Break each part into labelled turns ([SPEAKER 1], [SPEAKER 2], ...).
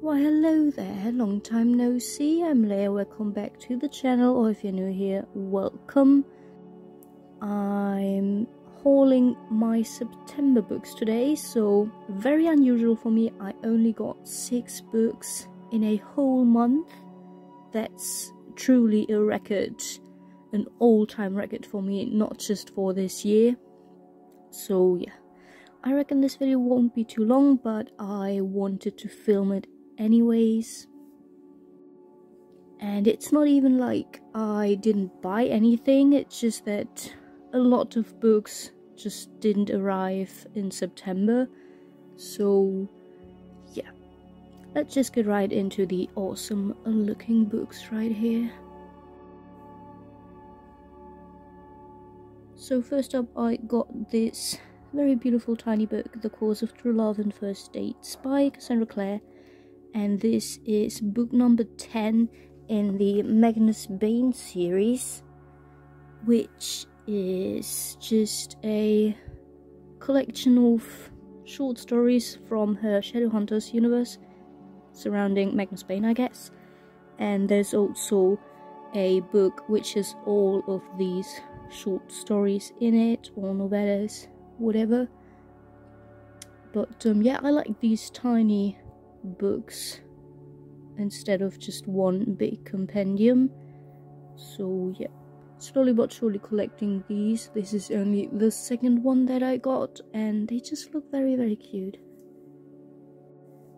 [SPEAKER 1] Why hello there, long time no see, I'm Leia, welcome back to the channel, or if you're new here, welcome. I'm hauling my September books today, so very unusual for me. I only got 6 books in a whole month. That's truly a record, an all-time record for me, not just for this year. So yeah, I reckon this video won't be too long, but I wanted to film it anyways. And it's not even like I didn't buy anything, it's just that a lot of books just didn't arrive in September. So yeah, let's just get right into the awesome looking books right here. So first up, I got this very beautiful tiny book, The Course of True Love and First Dates by Cassandra Clare. And this is book number 10 in the Magnus Bane series, which is just a collection of short stories from her Shadowhunters universe surrounding Magnus Bane, I guess. And there's also a book which has all of these short stories in it, or novellas, whatever. But yeah, I like these tiny books instead of just one big compendium. So yeah, slowly but surely collecting these. This is only the second one that I got, and they just look very, very cute.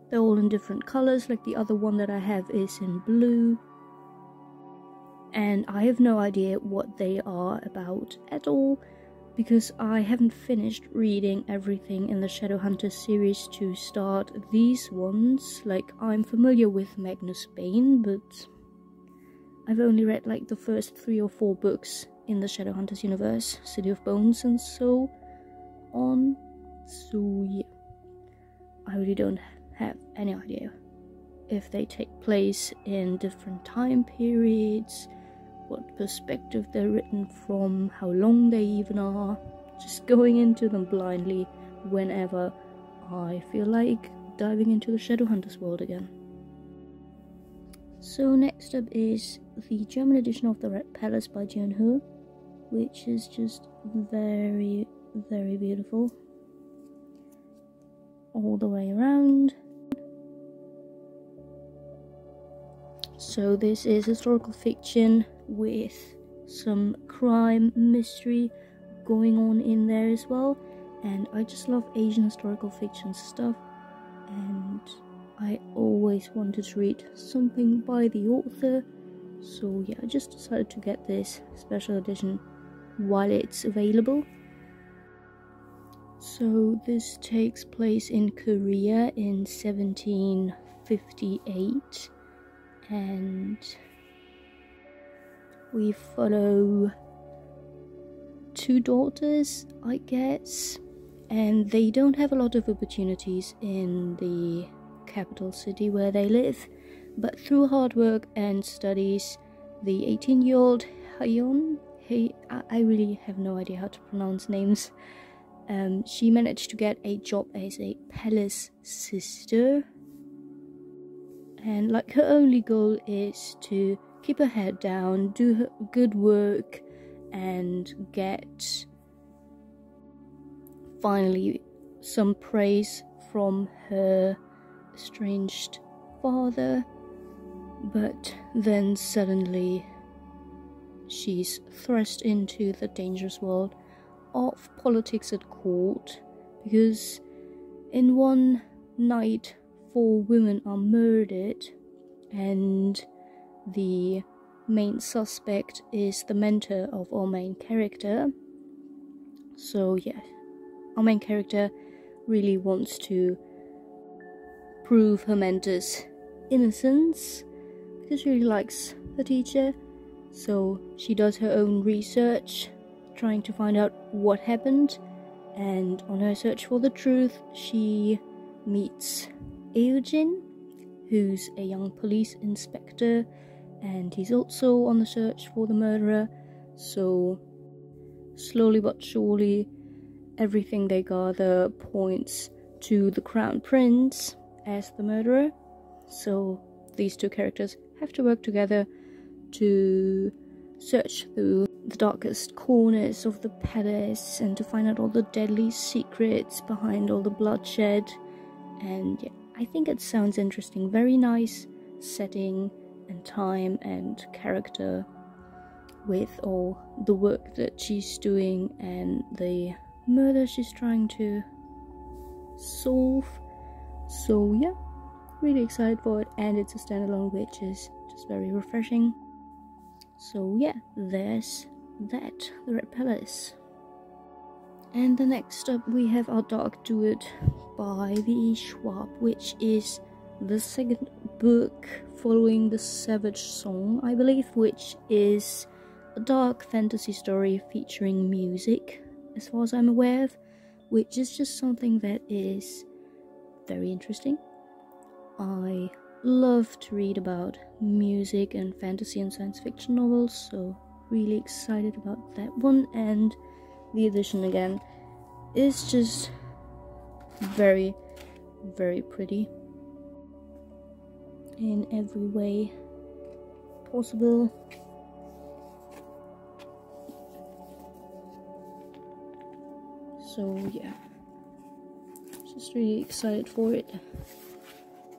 [SPEAKER 1] They're all in different colors, like the other one that I have is in blue. And I have no idea what they are about at all, because I haven't finished reading everything in the Shadowhunters series to start these ones. Like, I'm familiar with Magnus Bane, but I've only read like the first 3 or 4 books in the Shadowhunters universe, City of Bones and so on. So yeah, I really don't have any idea if they take place in different time periods, what perspective they're written from, how long they even are. Just going into them blindly whenever I feel like diving into the Shadowhunters world again. So next up is the German edition of The Red Palace by Jian He, which is just very, very beautiful all the way around. So this is historical fiction with some crime mystery going on in there as well, and I just love Asian historical fiction stuff, and I always wanted to read something by the author. So yeah, I just decided to get this special edition while it's available. So this takes place in Korea in 1758, and we follow 2 daughters, I guess, and they don't have a lot of opportunities in the capital city where they live, but through hard work and studies, the 18-year-old Hayon, I really have no idea how to pronounce names, she managed to get a job as a palace sister, and like her only goal is to keep her head down, do her good work, and get finally some praise from her estranged father. But then suddenly she's thrust into the dangerous world of politics at court, because in one night 4 women are murdered, and the main suspect is the mentor of our main character. So yeah, our main character really wants to prove her mentor's innocence because she really likes the teacher. So she does her own research, trying to find out what happened, and on her search for the truth, she meets Eugene, who's a young police inspector, and he's also on the search for the murderer. So slowly but surely, everything they gather points to the Crown Prince as the murderer. So these two characters have to work together to search through the darkest corners of the palace and to find out all the deadly secrets behind all the bloodshed. And yeah, I think it sounds interesting. Very nice setting and time and character with all the work that she's doing and the murder she's trying to solve. So yeah, really excited for it, and it's a standalone, which is just very refreshing. So yeah, there's that, the Red Palace. And the next up we have Our Dark Druid by V.E. Schwab, which is the second book following the Savage Song, I believe, which is a dark fantasy story featuring music, as far as I'm aware of, which is just something that is very interesting. I love to read about music and fantasy and science fiction novels, so really excited about that one. And the edition again is just very, very pretty in every way possible. So yeah, just really excited for it.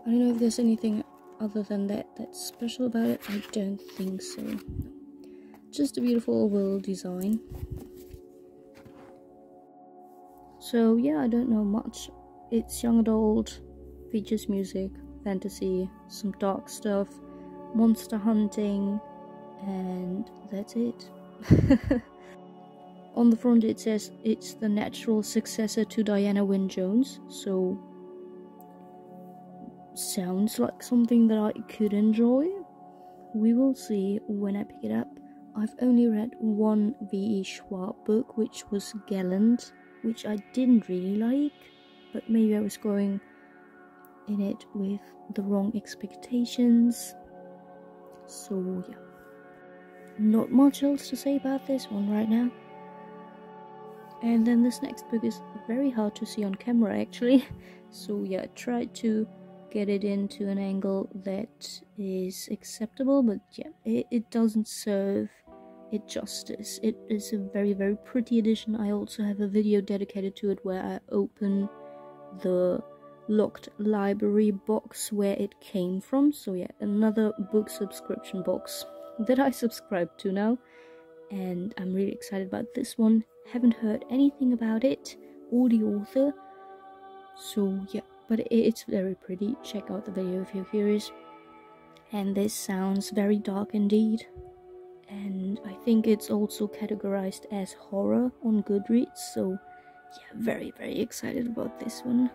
[SPEAKER 1] I don't know if there's anything other than that that's special about it. I don't think so. Just a beautiful world design. So yeah, I don't know much. It's young adult, features music, fantasy, some dark stuff, monster hunting, and that's it. On the front it says it's the natural successor to Diana Wynne Jones, so sounds like something that I could enjoy. We will see when I pick it up. I've only read one V.E. Schwab book, which was Gallant, which I didn't really like, but maybe I was going in it with the wrong expectations. So yeah, not much else to say about this one right now. And then this next book is very hard to see on camera actually, so yeah, I tried to get it into an angle that is acceptable, but yeah, it doesn't serve it justice. It is a very, very pretty edition. I also have a video dedicated to it where I open the locked library box where it came from. So yeah, another book subscription box that I subscribe to now, and I'm really excited about this one. Haven't heard anything about it or the author, so yeah, but it's very pretty. Check out the video if you're curious. And this sounds very dark indeed, and I think it's also categorized as horror on Goodreads, so yeah, very, very excited about this one.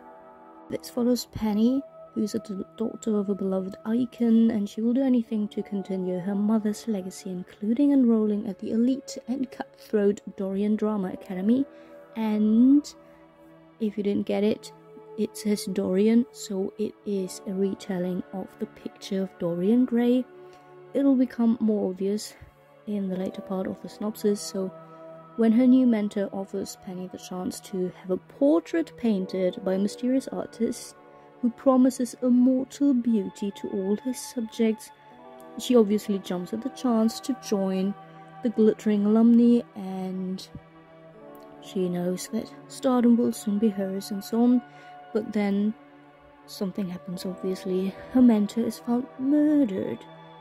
[SPEAKER 1] This follows Penny, who's a daughter of a beloved icon, and she will do anything to continue her mother's legacy, including enrolling at the elite and cutthroat Dorian Drama Academy. And if you didn't get it, it says Dorian, so it is a retelling of the picture of Dorian Gray. It'll become more obvious in the later part of the synopsis. So when her new mentor offers Penny the chance to have a portrait painted by a mysterious artist who promises immortal beauty to all his subjects, she obviously jumps at the chance to join the glittering alumni, and she knows that stardom will soon be hers and so on. But then something happens, obviously. Her mentor is found murdered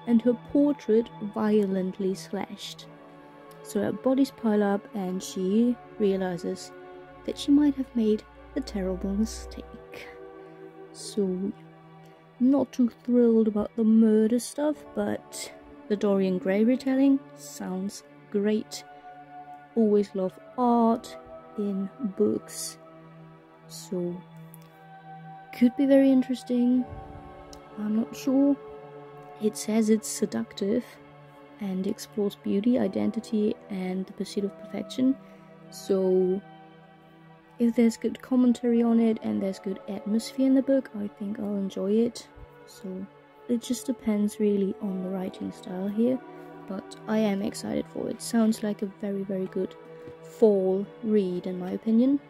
[SPEAKER 1] and her portrait violently slashed. So her bodies pile up and she realizes that she might have made a terrible mistake. So, not too thrilled about the murder stuff, but the Dorian Gray retelling sounds great. Always love art in books, so could be very interesting. I'm not sure. It says it's seductive and explores beauty, identity, and the pursuit of perfection. So if there's good commentary on it and there's good atmosphere in the book, I think I'll enjoy it. So it just depends really on the writing style here, but I am excited for it. Sounds like a very, very good fall read in my opinion.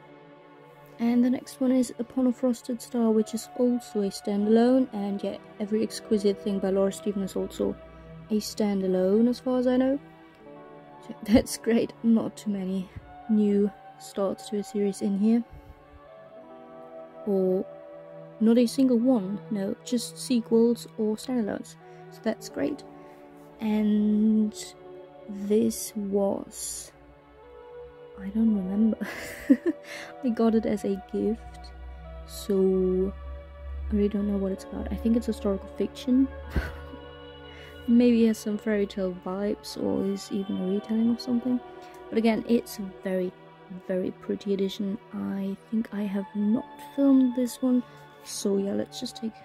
[SPEAKER 1] And the next one is Upon a Frosted Star, which is also a standalone, and yeah, Every Exquisite Thing by Laura Stephen is also a standalone as far as I know. So that's great, not too many new starts to a series in here. Or not a single one, no, just sequels or standalones, so that's great. And this was... I don't remember. I got it as a gift, so I really don't know what it's about. I think it's historical fiction. Maybe it has some fairy tale vibes, or is even a retelling of something. But again, it's a very, very pretty edition. I think I have not filmed this one, so yeah, let's just take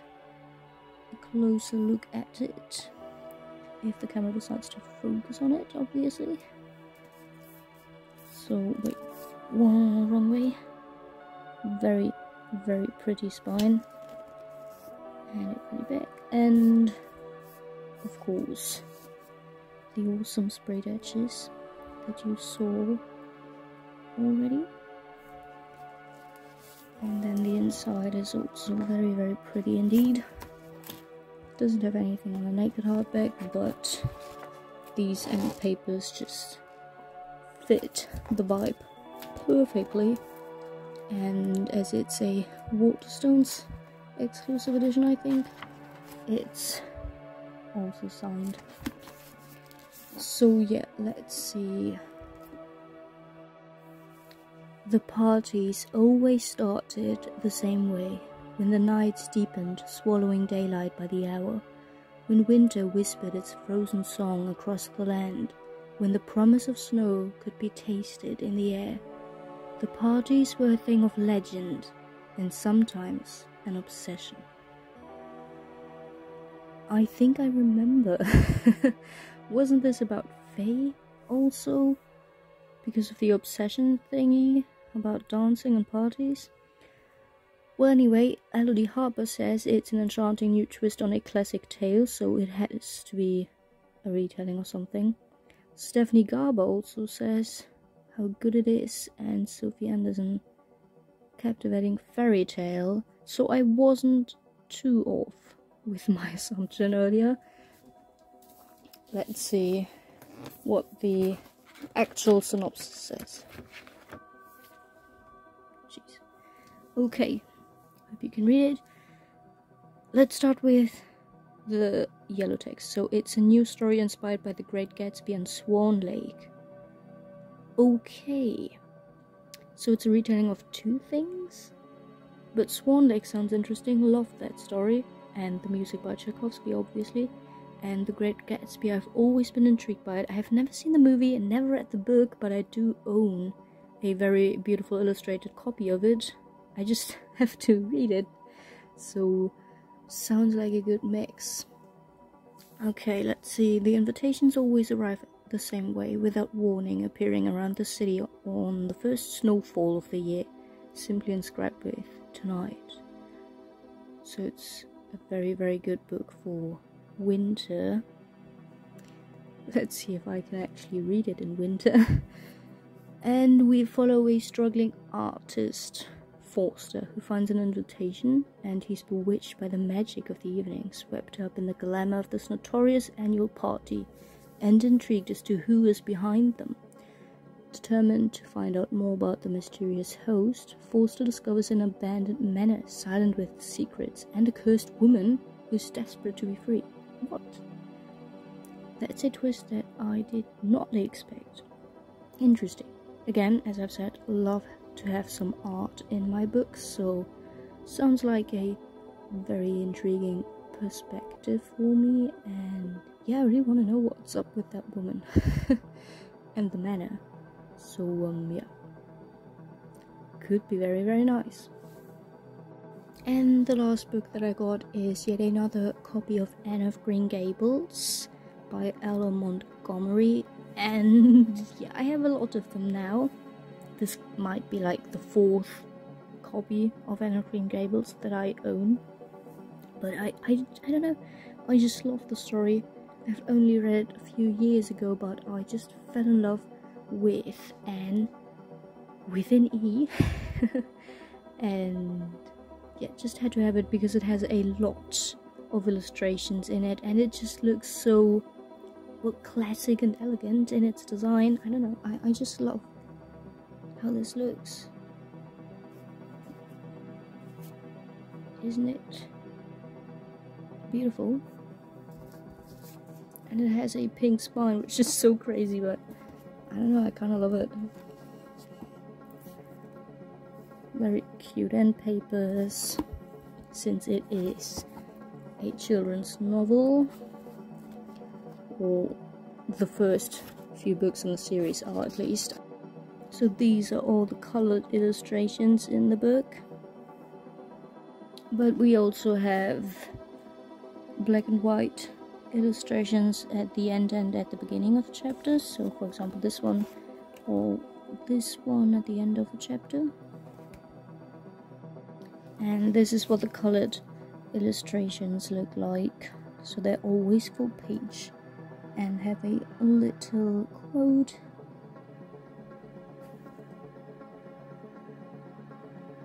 [SPEAKER 1] a closer look at it. If the camera decides to focus on it, obviously. So, wait, wrong way. Very, very pretty spine. And a pretty back. And, of course, the awesome sprayed edges that you saw already. And then the inside is also very, very pretty indeed. Doesn't have anything on the naked hardback, but these end papers just fit the vibe perfectly, and as it's a Waterstones exclusive edition, I think it's also signed. So yeah, let's see. The parties always started the same way, when the nights deepened, swallowing daylight by the hour, when winter whispered its frozen song across the land, when the promise of snow could be tasted in the air. The parties were a thing of legend, and sometimes an obsession. I think I remember. Wasn't this about Faye also? Because of the obsession thingy about dancing and parties? Well, anyway, Elodie Harper says it's an enchanting new twist on a classic tale, so it has to be a retelling or something. Stephanie Garber also says how good it is, and Sophie Anderson, captivating fairy tale. So I wasn't too off with my assumption earlier. Let's see what the actual synopsis says. Jeez. Okay, hope you can read it. Let's start with the yellow text. So it's a new story inspired by The Great Gatsby and Swan Lake. Okay, so it's a retelling of two things, but Swan Lake sounds interesting. Love that story, and the music by Tchaikovsky, obviously. And The Great Gatsby, I've always been intrigued by it. I have never seen the movie and never read the book, but I do own a very beautiful illustrated copy of it. I just have to read it. So sounds like a good mix. Okay, let's see. The invitations always arrive the same way, without warning, appearing around the city on the first snowfall of the year, simply inscribed with "Tonight." So it's a very, very good book for winter. Let's see if I can actually read it in winter. And we follow a struggling artist, Forster, who finds an invitation, and he's bewitched by the magic of the evening, swept up in the glamour of this notorious annual party, and intrigued as to who is behind them. Determined to find out more about the mysterious host, Forster discovers an abandoned manor silent with secrets, and a cursed woman who's desperate to be free. What? That's a twist that I did not expect. Interesting. Again, as I've said, love to have some art in my books, so sounds like a very intriguing perspective for me, and yeah, I really want to know what's up with that woman and the manor. So yeah, could be very, very nice. And the last book that I got is yet another copy of Anne of Green Gables by Ella Montgomery, and yeah, I have a lot of them now. This might be like the fourth copy of Anne of Green Gables that I own, but I don't know, I just love the story. I've only read it a few years ago, but I just fell in love with Anne with an E and yeah, just had to have it because it has a lot of illustrations in it, and it just looks so, well, classic and elegant in its design. I don't know, I just love how this looks. Isn't it beautiful? And it has a pink spine, which is so crazy, but I don't know, I kind of love it. Very cute end papers, since it is a children's novel, or the first few books in the series are, at least. So these are all the colored illustrations in the book, but we also have black and white illustrations at the end and at the beginning of the chapters. So for example, this one or this one at the end of the chapter. And this is what the colored illustrations look like. So they're always full page and have a little quote.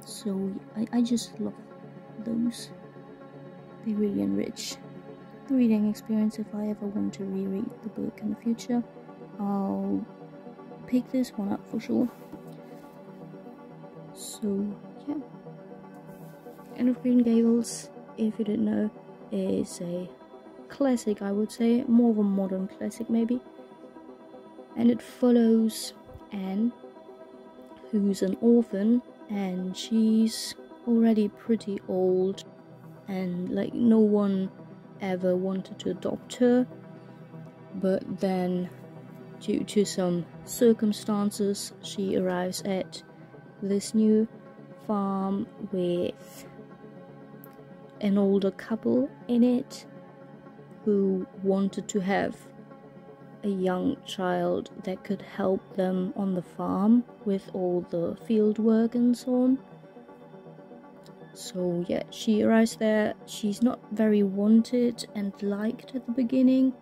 [SPEAKER 1] So I just love those. They really enrich the reading experience. If I ever want to reread the book in the future, I'll pick this one up for sure. So yeah. Anne of Green Gables, if you didn't know, is a classic, I would say, more of a modern classic maybe. And it follows Anne, who's an orphan, and she's already pretty old, and like no one ever wanted to adopt her, but then due to some circumstances she arrives at this new farm with an older couple in it who wanted to have a young child that could help them on the farm with all the field work and so on. So yeah, she arrives there. She's not very wanted and liked at the beginning,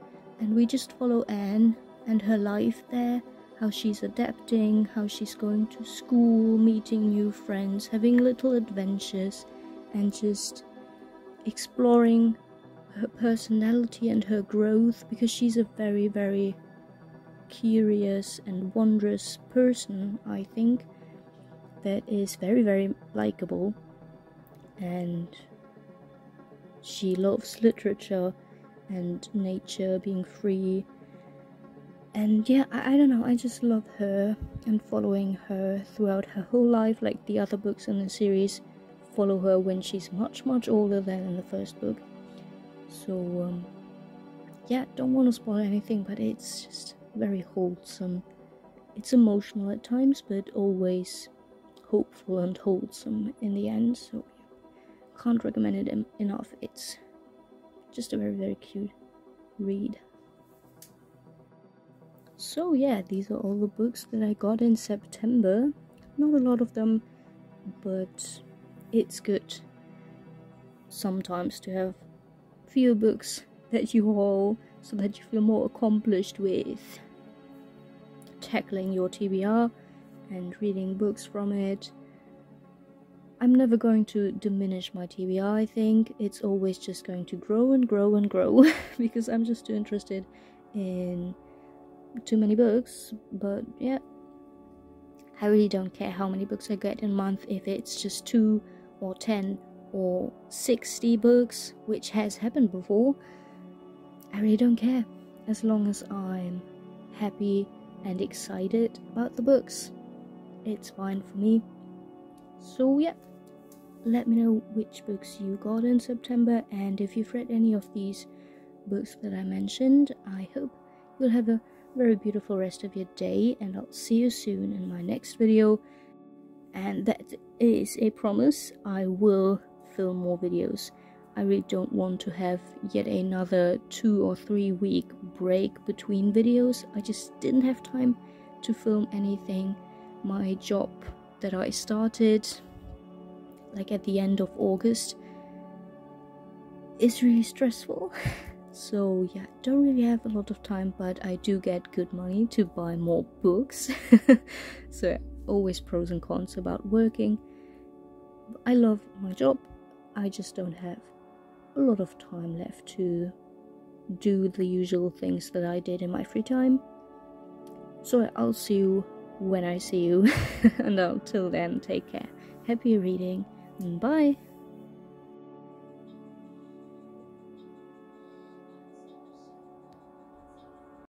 [SPEAKER 1] and we just follow Anne and her life there, how she's adapting, how she's going to school, meeting new friends, having little adventures, and just exploring her personality and her growth, because she's a very, very curious and wondrous person, I think, that is very, very likable. And she loves literature and nature, being free, and yeah, I don't know, I just love her and following her throughout her whole life. Like the other books in the series follow her when she's much older than in the first book. So yeah, don't want to spoil anything, but it's just very wholesome. It's emotional at times, but always hopeful and wholesome in the end. So can't recommend it enough. It's just a very, very cute read. So yeah, these are all the books that I got in September. Not a lot of them, but it's good sometimes to have few books that you haul, so that you feel more accomplished with tackling your TBR and reading books from it. I'm never going to diminish my TBR, I think. It's always just going to grow and grow and grow because I'm just too interested in too many books. But yeah, I really don't care how many books I get in a month, if it's just 2 or 10 or 60 books, which has happened before. I really don't care, as long as I'm happy and excited about the books. It's fine for me. So yeah, let me know which books you got in September, and if you've read any of these books that I mentioned. I hope you'll have a very beautiful rest of your day, and I'll see you soon in my next video. And that is a promise, I will film more videos. I really don't want to have yet another 2 or 3 week break between videos. I just didn't have time to film anything. My job that I started like at the end of August is really stressful. So yeah, don't really have a lot of time, but I do get good money to buy more books. So always pros and cons about working I love my job. I just don't have a lot of time left to do the usual things that I did in my free time. So I'll see you when I see you. And until then, take care. Happy reading. Bye.